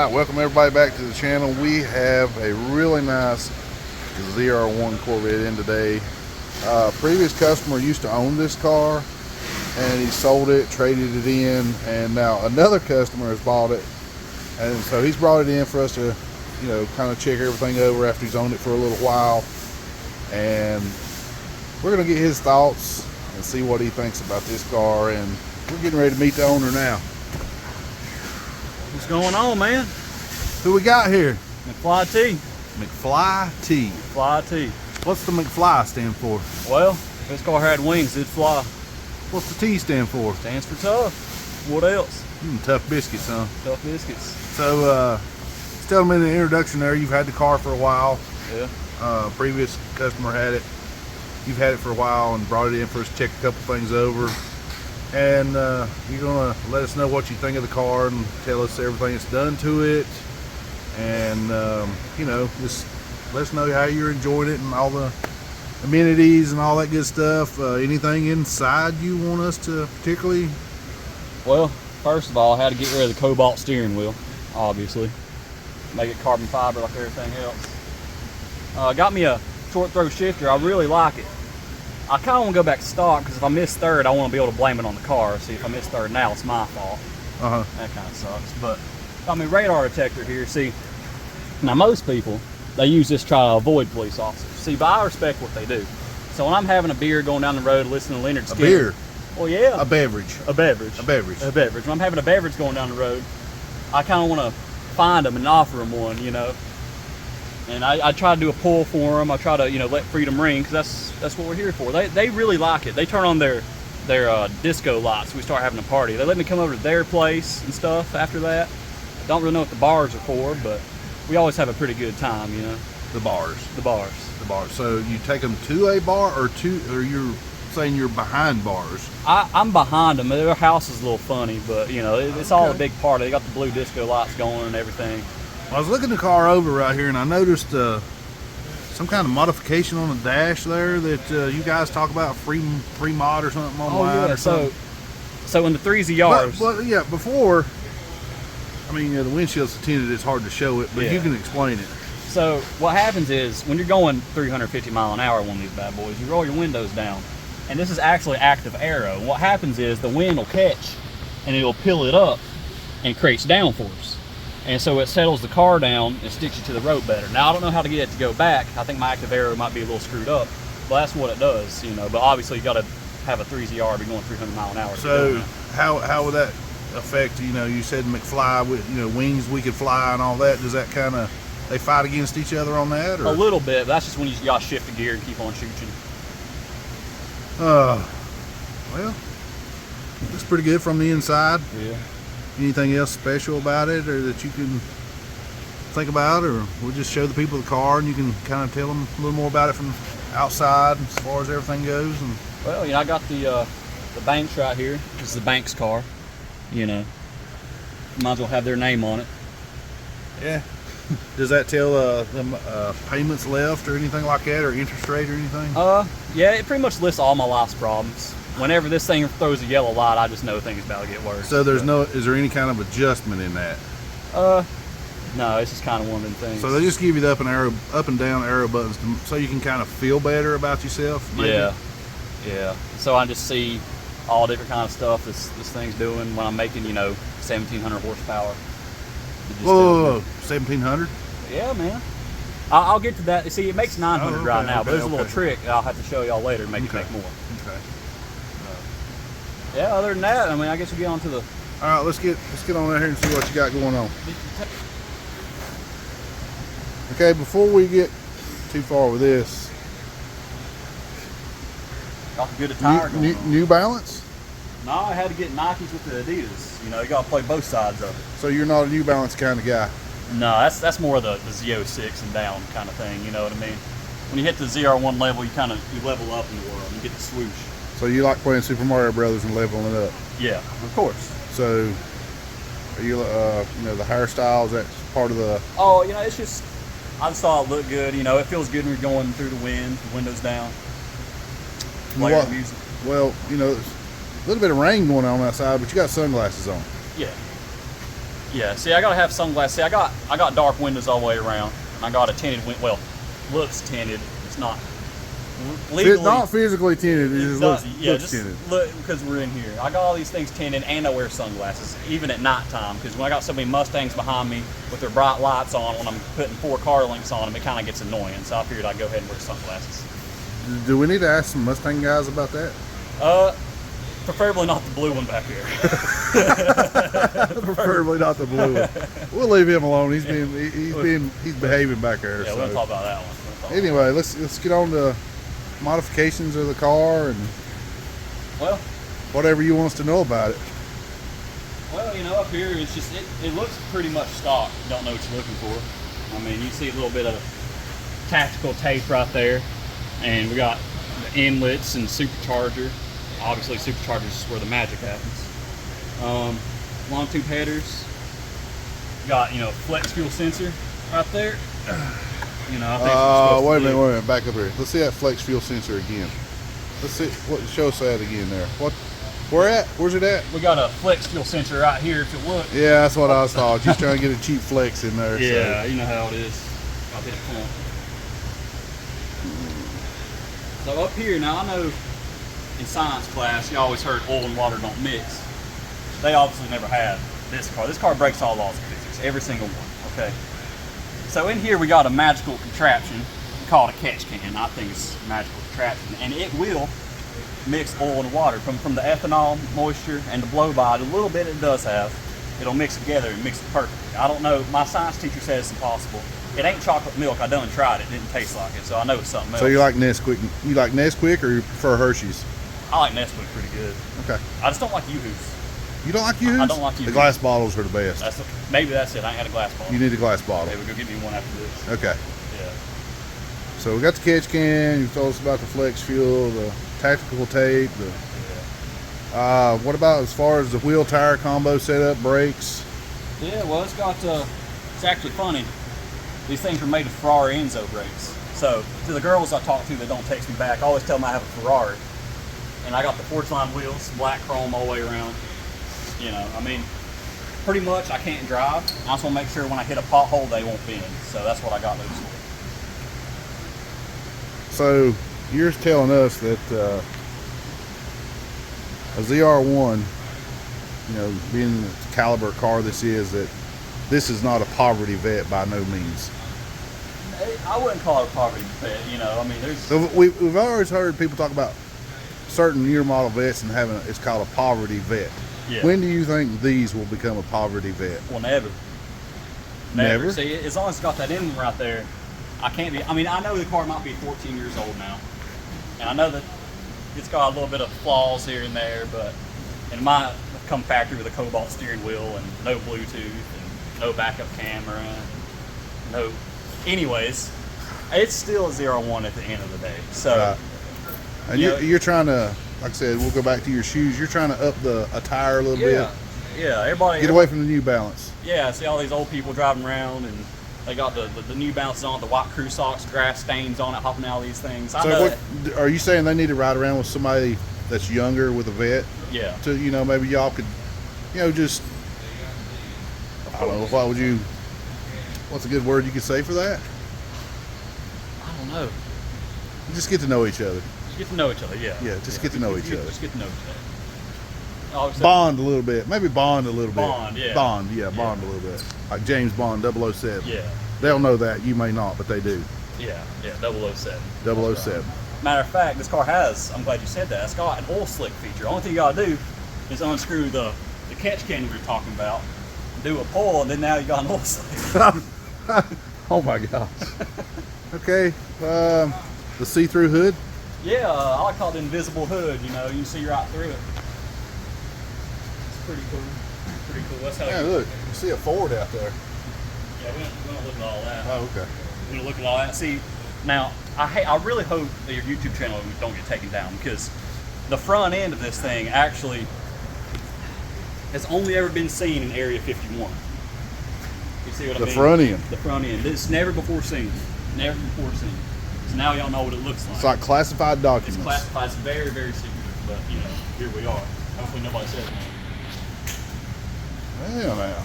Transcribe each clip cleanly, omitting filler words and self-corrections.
Alright, welcome everybody back to the channel. We have a really nice ZR1 Corvette in today. Previous customer used to own this car and he sold it, traded it in, and now another customer has bought it, and so he's brought it in for us to, you know, kind of check everything over after he's owned it for a little while, and we're going to get his thoughts and see what he thinks about this car, and we're getting ready to meet the owner now. What's going on, man? Who we got here? McFly T. McFly T. McFly T. What's the McFly stand for? Well, if this car had wings, it'd fly. What's the T stand for? Stands for tough. What else? Tough biscuits, huh? Tough biscuits. So, just tell them in the introduction there, you've had the car for a while. Yeah. Previous customer had it. You've had it for a while and brought it in for us to check a couple things over. And you're gonna let us know what you think of the car and tell us everything that's done to it, and you know, just let us know how you're enjoying it and all the amenities and all that good stuff. Anything inside you want us to particularly? Well, first of all, I had to get rid of the cobalt steering wheel, obviously. Make it carbon fiber like everything else. Got me a short throw shifter. I really like it. I kind of want to go back to stock because if I miss third, I want to be able to blame it on the car. See, if I miss third now, it's my fault. That kind of sucks. But got me radar detector here. See, now most people, they use this to try to avoid police officers. See, but I respect what they do. So when I'm having a beer going down the road listening to Leonard Skinner. A beer? Well, yeah. A beverage. A beverage. A beverage. A beverage. When I'm having a beverage going down the road, I kind of want to find them and offer them one, you know. And I try to do a pull for them. I try to, you know, let freedom ring because that's what we're here for. They really like it. They turn on their disco lights. We start having a party. They let me come over to their place and stuff after that. I don't really know what the bars are for, but we always have a pretty good time, you know. The bars. The bars. The bars. So you take them to a bar, or you're saying you're behind bars? I'm behind them. Their house is a little funny, but you know, it's all a big party. They got the blue disco lights going and everything. I was looking the car over right here, and I noticed some kind of modification on the dash there that you guys talk about, free mod or something online. Yeah. So in the 3 ZRs. But yeah, before, I mean, the windshield's tinted. It's hard to show it, but yeah, you can explain it. So what happens is when you're going 350 mile an hour on one of these bad boys, you roll your windows down, and this is actually active aero. And what happens is the wind will catch, and it'll peel it up, and creates downforce. And so it settles the car down and sticks you to the road better. Now, I don't know how to get it to go back. I think my active aero might be a little screwed up, but that's what it does, you know. But obviously, you got to have a 3 ZR be going 300 mile an hour. So how would that affect, you know, you said McFly with, you know, wings we could fly and all that. Does that kind of, they fight against each other on that? Or? A little bit, but that's just when you got to shift the gear and keep on shooting. Well, looks pretty good from the inside. Yeah. Anything else special about it, or that you can think about, or we'll just show the people the car and you can kind of tell them a little more about it from outside as far as everything goes? And well, you know, I got the Banks right here. This is the Banks car. You know, might as well have their name on it. Yeah. Does that tell them payments left or anything like that, or interest rate or anything? Yeah, it pretty much lists all my life's problems. Whenever this thing throws a yellow light, I just know things about to get worse. So there's is there any kind of adjustment in that? No, it's just kind of one of them things. So they just give you the up and down arrow buttons so you can kind of feel better about yourself, maybe? Yeah. So I just see all different kind of stuff this thing's doing when I'm making, you know, 1,700 horsepower. Whoa, 1,700? Yeah, man. I'll get to that. See, it makes 900 right now, but there's a little trick I'll have to show y'all later to make it make more. Okay. Yeah, other than that, I mean, I guess we'll get on to the... All right, let's get on out here and see what you got going on. Okay, before we get too far with this... Got to get a tire going on. New Balance? No, I had to get Nikes with the Adidas. You know, you got to play both sides of it. So you're not a New Balance kind of guy? No, that's more the Z06 and down kind of thing, you know what I mean? When you hit the ZR1 level, you level up in the world. You get the swoosh. So you like playing Super Mario Brothers and leveling it up? Yeah, of course. So, are you, you know, the hairstyles, that's part of the... Oh, you know, it's just, I just thought it looked good. You know, it feels good when you're going through the wind, the windows down. Playing music. Well, you know, there's a little bit of rain going on outside, but you got sunglasses on. Yeah. Yeah, see, I gotta have sunglasses. See, I got dark windows all the way around. I got a tinted well, looks tinted. It's not legally. Not physically tinted. It just looks tinted. Look, because we're in here. I got all these things tinted, and I wear sunglasses even at nighttime. Because when I got so many Mustangs behind me with their bright lights on, when I'm putting 4 car links on them, it kind of gets annoying. So I figured I'd go ahead and wear sunglasses. Do we need to ask some Mustang guys about that? Preferably not the blue one back here. Preferably not the blue one. We'll leave him alone. He's behaving back there. Yeah, so. we're gonna talk about that one. Anyway, let's get on to modifications of the car and whatever you want us to know about it. Well, you know, up here it's just it looks pretty much stock. You don't know what you're looking for. I mean, you see a little bit of tactical tape right there, and we got the inlets and supercharger. Obviously, supercharger is where the magic happens. Long tube headers. Got, you know, flex fuel sensor right there. You know, I think wait a minute, back up here. Let's see that flex fuel sensor again. Let's see show us that again there. Where's it at? We got a flex fuel sensor right here if you look. Yeah, that's what I was thought. Just trying to get a cheap flex in there. Yeah, so. You know how it is. I'll hit a point. So up here, now I know in science class you always heard oil and water don't mix. They obviously never had this car. This car breaks all laws of physics, every single one, okay? So in here we got a magical contraption called a catch can. I think it's a magical contraption, and it will mix oil and water from the ethanol, moisture, and the blow by. The little bit it does have, it'll mix together and mix it perfectly. I don't know, my science teacher says it's impossible. It ain't chocolate milk. I done tried it. It didn't taste like it, so I know it's something else. So you like Nesquik? You like Nesquik or you prefer Hershey's? I like Nesquik pretty good. Okay. I just don't like Yoo-Hoos. You don't like Yoo-Hoos? I don't like Yoo-Hoos. The glass bottles are the best. Maybe that's it. I ain't had a glass bottle. You need a glass bottle. Maybe we'll go get me one after this. Okay. Yeah. So we got the catch can. You told us about the flex fuel, the tactical tape. What about as far as the wheel tire combo setup, brakes? Yeah, well, it's actually funny. These things are made of Ferrari Enzo brakes. So to the girls I talk to that don't text me back, I always tell them I have a Ferrari. And I got the Forge Line wheels, black chrome all the way around. You know, I mean, pretty much I can't drive. I just want to make sure when I hit a pothole they won't bend. So that's what I got those for. So you're telling us that a ZR1, you know, being the caliber car this is, that this is not a poverty vet by no means. I wouldn't call it a poverty vet, you know. I mean, there's. So we've always heard people talk about certain year model vets and it's called a poverty vet. Yeah. When do you think these will become a poverty vet? Well, never. Never? See, as long as it's got that emblem right there, I can't be. I mean, I know the car might be 14 years old now, and I know that it's got a little bit of flaws here and there, but it might come factory with a cobalt steering wheel and no Bluetooth and no backup camera, no. Anyways, it's still a ZR1 at the end of the day. So, right. And you're trying to, like I said, we'll go back to your shoes. You're trying to up the attire a little bit. Yeah, everybody. Get away from the New Balance. Yeah, I see all these old people driving around and they got the New Balances on, the white crew socks, grass stains on it, hopping out of these things. So are you saying they need to ride around with somebody that's younger with a vet? Yeah. To, you know, maybe y'all could, you know, just, I don't know, what's a good word you could say for that? I don't know. Just get to know each other. Just get to know each other, yeah. Yeah, just get to know each other. Just get to know each other. Bond a little bit. Maybe bond a little bit. Bond, yeah. Bond a little bit. Like James Bond, 007. Yeah. They'll know that. You may not, but they do. Yeah, 007. 007. Matter of fact, this car has, I'm glad you said that, it's got an oil slick feature. The only thing you gotta do is unscrew the catch can we were talking about, do a pull, and then now you got an oil slick. Oh my gosh. Okay, the see-through hood. Yeah, I like to call it the invisible hood. You know, you can see right through it. It's pretty cool. Pretty cool. That's how. Yeah, look, you see a Ford out there. Yeah, we don't look at all that. Oh, okay. We don't look at all that. See, now I really hope that your YouTube channel don't get taken down, because the front end of this thing actually has only ever been seen in Area 51. You see what I mean? The front end. The front end. It's never before seen. Never before seen. So now y'all know what it looks like. It's like classified documents. It's classified. It's very, very secret. But, you know, here we are. Hopefully nobody says anything. Well, now.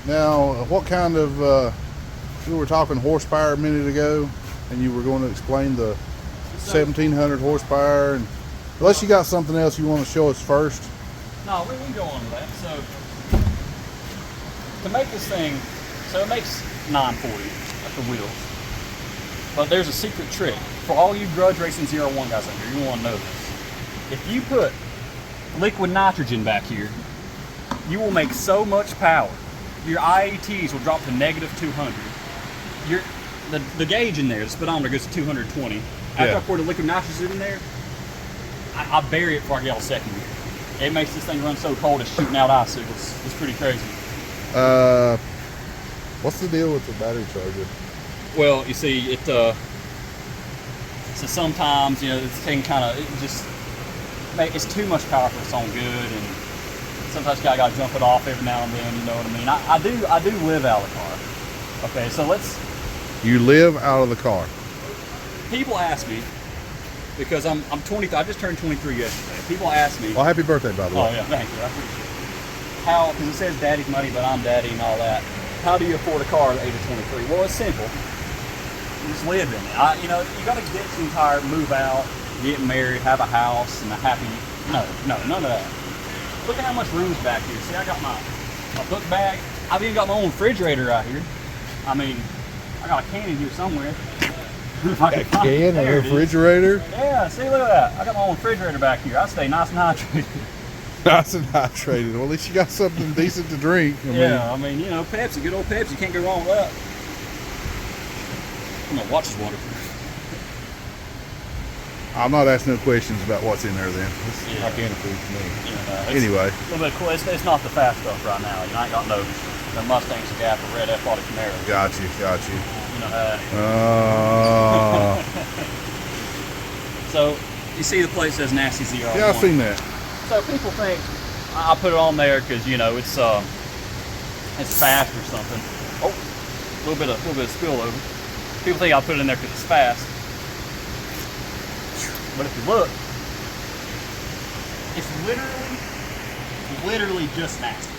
Now, what kind of, we were talking horsepower a minute ago, and you were going to explain the 1700 horsepower, and unless you got something else you want to show us first. No, we can go on to that. So, to make this thing, so it makes 940 at the wheels. But there's a secret trick. For all you grudge racing ZR1 guys out here, you want to know this. If you put liquid nitrogen back here, you will make so much power. Your IATs will drop to negative 200. The gauge in there, the speedometer goes to 220. After I pour the liquid nitrogen in there, I bury it before I get out second gear. It makes this thing run so cold it's shooting out icicles. It's pretty crazy. What's the deal with the battery charger? Well, you see, so sometimes, this thing kind of, it's too much power for its own good, and sometimes you gotta jump it off every now and then, you know what I mean? I do live out of the car. Okay, so You live out of the car. People ask me, because I'm 23, I just turned 23 yesterday. People ask me. Well, happy birthday, by the way. Oh yeah, thank you, I appreciate it. How, because it says daddy's money, but I'm daddy and all that. How do you afford a car at the age of 23? Well, it's simple. You just live in it. You gotta get some tired, move out, get married, have a house, and a happy, no, none of that. Look at how much room's back here. See, I got my book bag. I've even got my own refrigerator out here. I mean, I got a can in here somewhere. A can, a refrigerator? Yeah, see, look at that. I got my own refrigerator back here. I stay nice and hydrated. Nice and hydrated. Well, at least you got something decent to drink. I mean, Pepsi, good old Pepsi. Can't go wrong with that. My watch is waterproof. I'm not asking no questions about what's in there then. Yeah. I can't afford to me. A Anyway. little bit cool. It's not the fast stuff right now. I ain't got no Mustangs, a Gap, or red F-body Camaro. Got you. So, you see the place says Nasty ZR1. Yeah, I've seen that. So people think I put it on there because it's fast or something. Oh, a little bit of spillover. People think I put it in there because it's fast. But if you look, it's literally just nasty.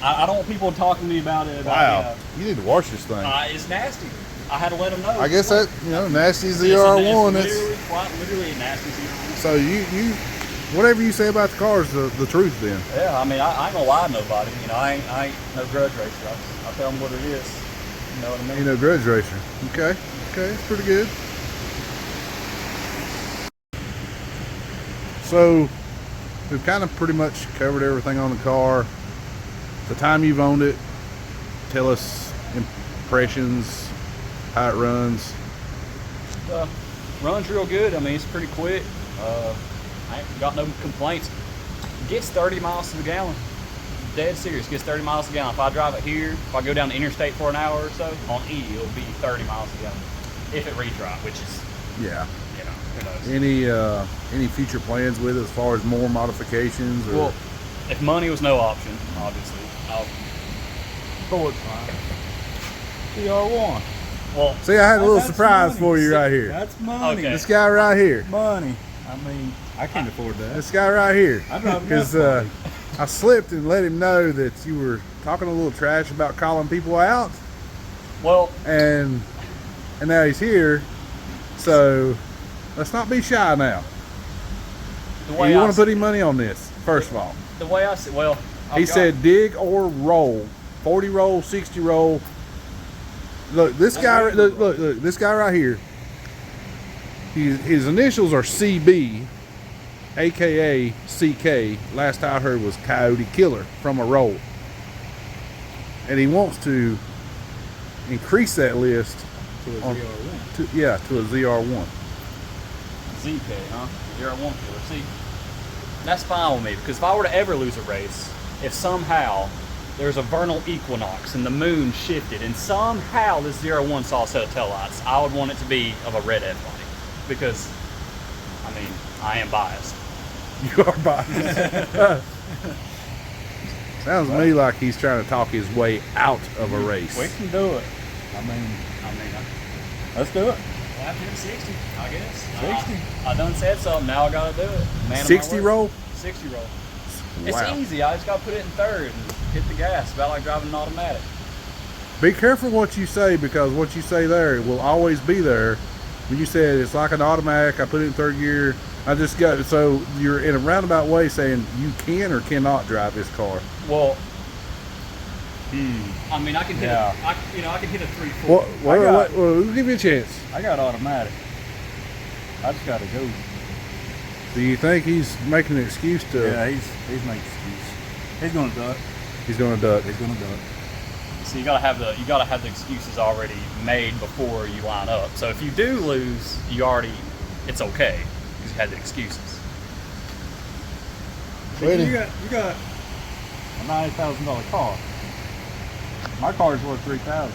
I don't want people talking to me about it. Wow, you need to wash this thing. It's nasty. I had to let them know. I guess that, nasty ZR1. It's literally a nasty ZR1. So you whatever you say about the car is the truth then. Yeah, I mean, I ain't gonna lie to nobody. I ain't no grudge racer. I tell them what it is. You know what I mean? You know, grudge racer. Okay, it's pretty good. So we've kind of pretty much covered everything on the car. The time you've owned it, tell us impressions, how it runs. Runs real good. I mean, it's pretty quick. I ain't got no complaints. Gets 30 miles to the gallon. Dead serious. Gets 30 miles to the gallon. If I drive it here, if I go down the interstate for an hour or so, on E, it'll be 30 miles to the gallon. If it reads right, which is, who knows. Any future plans with it as far as more modifications? Or? Well, if money was no option, obviously, I'll Forward ZR1. Well, see, I had a little That's surprise money. for you right here. That's money. Okay. This guy right here. Money. I mean, I can't afford that. This guy right here. I drive Because I slipped and let him know that you were talking a little trash about calling people out. well, And now he's here. So let's not be shy now. the way You I want to put any money on this, first of all. the way I see, well, He said dig or roll. 40 roll, 60 roll. Look, this guy, look, this guy right here. His initials are CB, aka CK. Last I heard was Coyote Killer from a roll. And he wants to increase that list To a ZR1. to a ZR1. ZK, huh? ZR1 killer. See, that's fine with me because if I were to ever lose a race, if somehow there's a vernal equinox and the moon shifted and somehow this ZR1 saw a set of taillights, I would want it to be of a red F-body because, I mean, I am biased. You are biased. Sounds to me like he's trying to talk his way out of a race. We can do it. I mean, let's do it. Well, I did 60, I guess. 60. I done said something, now I gotta do it. Man of my 60 word. roll? 60 roll. It's Wow. easy. I just got to put it in third and hit the gas. About like driving an automatic. Be careful what you say, because what you say there will always be there. When you said it's like an automatic, I put it in third gear. I just got, so you're in a roundabout way saying you can or cannot drive this car. Well, I mean, I can hit Yeah. I can hit a 340. Well, we'll give you a chance. I got automatic. I just gotta go. Do you think he's making an excuse to? Yeah, he's making excuse. He's gonna duck. He's going to duck. He's gonna duck. So you gotta have the excuses already made before you line up. So if you do lose, it's okay because you had the excuses. Wait a- You got a $90,000 car. My car's worth $3,000.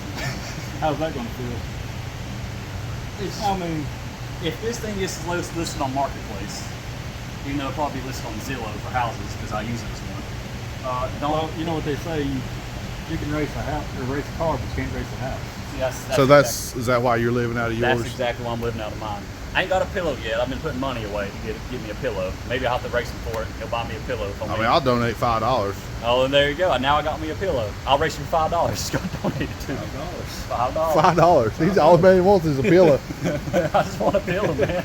How's that gonna feel? I mean, If this thing gets listed on Marketplace, even though it'll probably be listed on Zillow for houses because I use it as one. well, you know what they say, you can race a house or race a car, but you can't race a house. See, So is that why you're living out of yours? That's exactly why I'm living out of mine. I ain't got a pillow yet. I've been putting money away to get me a pillow. Maybe I'll have to race him for it. He'll buy me a pillow if I mean, I'll donate $5. Oh, and there you go. Now I got me a pillow. I'll race you for $5. Just go donate it to me. $5. $5. He's all man he wants is a pillow. I just want a pillow, man.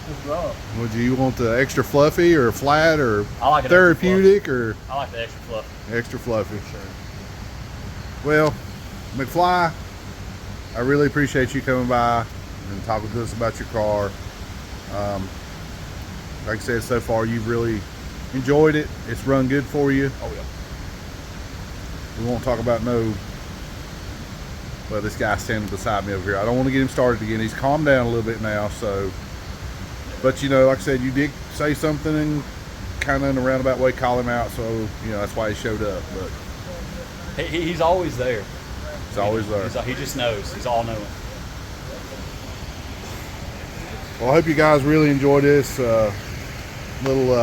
What's up? Would you want the extra fluffy or flat or I like it therapeutic or I like the extra fluff. extra fluffy? Sure. Well, McFly, I really appreciate you coming by and talking to us about your car. Like I said, so far you've really enjoyed it. It's run good for you. Oh yeah. We won't talk about well, this guy's standing beside me over here. I don't want to get him started again. He's calmed down a little bit now, so. But you know, like I said, you did say something and kind of in a roundabout way call him out, so you know that's why he showed up. But He's always there. he's always there. He just knows. He's all knowing. Well, I hope you guys really enjoyed this little,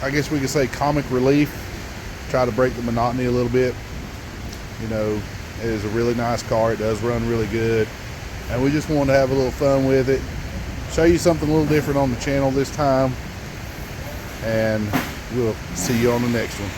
I guess we could say comic relief. Try to break the monotony a little bit. You know, it is a really nice car. It does run really good. And we just wanted to have a little fun with it. Show you something a little different on the channel this time. And we'll see you on the next one.